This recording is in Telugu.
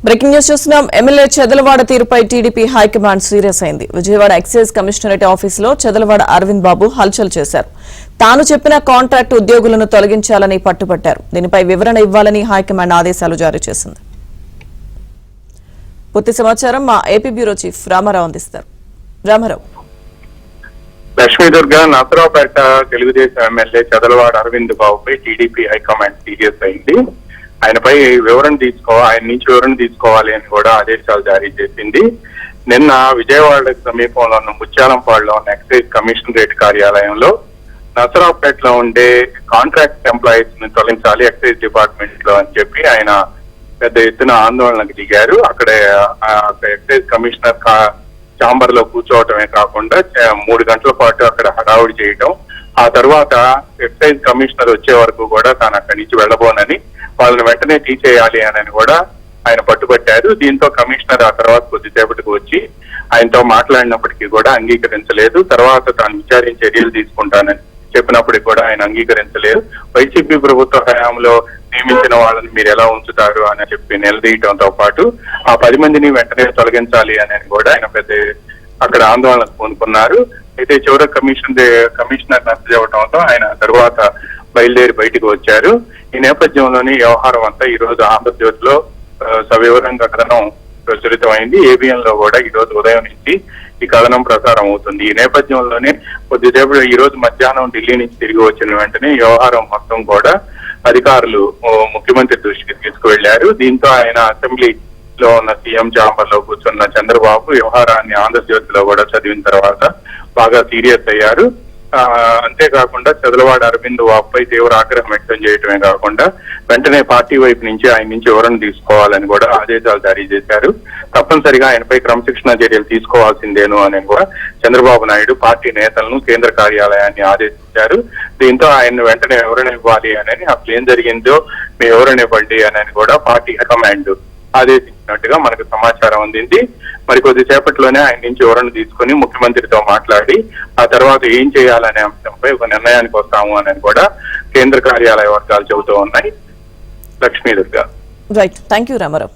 బ్రేకింగ్ న్యూస్ చూస్తున్నాం. ఎమ్మెల్యే చెదలవాడ తీరుపై టీడీపీ హైకమాండ్ సీరియస్ అయింది. విజయవాడ ఎక్సైజ్ కమిషనరేట్ ఆఫీసులో చెదలవాడ అరవింద్ బాబు హల్చల్ చేశారు. తాను చెప్పిన కాంట్రాక్ట్ ఉద్యోగులను తొలగించాలని పట్టుబట్టారు. దీనిపై వివరణ ఇవ్వాలని హైకమాండ్ ఆదేశాలు జారీ చేసింది. పూర్తి సమాచారం మా ఏపీ బ్యూరో చీఫ్ రామారావు అందిస్తారు. రామారావు. లక్ష్మీదుర్గ నసరావుపేట తెలుగుదేశం ఎమ్మెల్యే చెదలవాడ అరవింద్ బాబుపై టీడీపీ హైకమాండ్ సీరియస్ అయింది. ఆయనపై ఆయన నుంచి వివరణ తీసుకోవాలి అని కూడా ఆదేశాలు జారీ చేసింది. నిన్న విజయవాడ సమీపంలో ఉన్న ముత్యాలంపాడులో ఉన్న ఎక్సైజ్ కమిషనరేట్ కార్యాలయంలో నసరావుపేటలో ఉండే కాంట్రాక్ట్ ఎంప్లాయీస్ ని తొలగించాలి ఎక్సైజ్ డిపార్ట్మెంట్ లో అని చెప్పి ఆయన పెద్ద ఎత్తున ఆందోళనకు దిగారు. అక్కడ ఎక్సైజ్ కమిషనర్ ఛాంబర్ లో కూర్చోవటమే కాకుండా 3 గంటల పాటు అక్కడ హడావుడి చేయటం, ఆ తర్వాత ఎక్సైజ్ కమిషనర్ వచ్చే వరకు కూడా తాను అక్కడి నుంచి వెళ్ళబోనని, వాళ్ళని వెంటనే తీసేయాలి అని కూడా ఆయన పట్టుబట్టారు. దీంతో కమిషనర్ ఆ తర్వాత కొద్దిసేపటికి వచ్చి ఆయనతో మాట్లాడినప్పటికీ కూడా అంగీకరించలేదు. తర్వాత తాను విచారించి చర్యలు తీసుకుంటానని చెప్పినప్పటికీ కూడా ఆయన అంగీకరించలేదు. వైసీపీ ప్రభుత్వ హయాంలో నియమించిన వాళ్ళని మీరు ఎలా ఉంచుతారు అని చెప్పి నిలదీయటంతో పాటు ఆ 10 మందిని వెంటనే తొలగించాలి అని కూడా ఆయన అక్కడ ఆందోళనకు పూనుకున్నారు. అయితే చివరి కమిషనర్ నచ్చజెప్పడంతో ఆయన తర్వాత బయలుదేరి బయటకు వచ్చారు. ఈ నేపథ్యంలోని వ్యవహారం అంతా ఈ రోజు ఆంధ్రజ్యోతిలో సవివరంగా కథనం ప్రచురితమైంది. ఏబిఎన్ లో కూడా ఈ రోజు ఉదయం నుంచి ఈ కథనం ప్రసారం అవుతుంది. ఈ నేపథ్యంలోనే కొద్దిసేపు ఈ రోజు మధ్యాహ్నం ఢిల్లీ నుంచి తిరిగి వచ్చిన వెంటనే వ్యవహారం మొత్తం కూడా అధికారులు ముఖ్యమంత్రి దృష్టికి తీసుకువెళ్లారు. దీంతో ఆయన అసెంబ్లీలో ఉన్న సీఎం ఛాంబర్ లో కూర్చున్న చంద్రబాబు వ్యవహారాన్ని ఆంధ్రజ్యోతిలో కూడా చదివిన తర్వాత బాగా సీరియస్ అయ్యారు. అంతేకాకుండా చెదలవాడ అరవింద్ బాబుపై తీవ్ర ఆగ్రహం వ్యక్తం చేయటమే కాకుండా వెంటనే పార్టీ వైపు నుంచి ఆయన నుంచి వివరణ తీసుకోవాలని కూడా ఆదేశాలు జారీ చేశారు. తప్పనిసరిగా ఆయనపై క్రమశిక్షణ చర్యలు తీసుకోవాల్సిందేను అని కూడా చంద్రబాబు నాయుడు పార్టీ నేతలను కేంద్ర కార్యాలయాన్ని ఆదేశించారు. దీంతో ఆయన వెంటనే వివరణ ఇవ్వాలి అని, అసలు ఏం జరిగిందో మీ వివరణ ఇవ్వండి అని కూడా పార్టీ హైకమాండ్ ఆదేశించినట్టుగా మనకు సమాచారం అందింది. మరి కొద్దిసేపట్లోనే ఆయన నుంచి వివరణ తీసుకుని ముఖ్యమంత్రితో మాట్లాడి ఆ తర్వాత ఏం చేయాలనే అంశంపై ఒక నిర్ణయానికి వస్తాము అని కూడా కేంద్ర కార్యాలయ వర్గాలు చెబుతూ ఉన్నాయి. Lakshmidurga. Right, thank you Ramarao.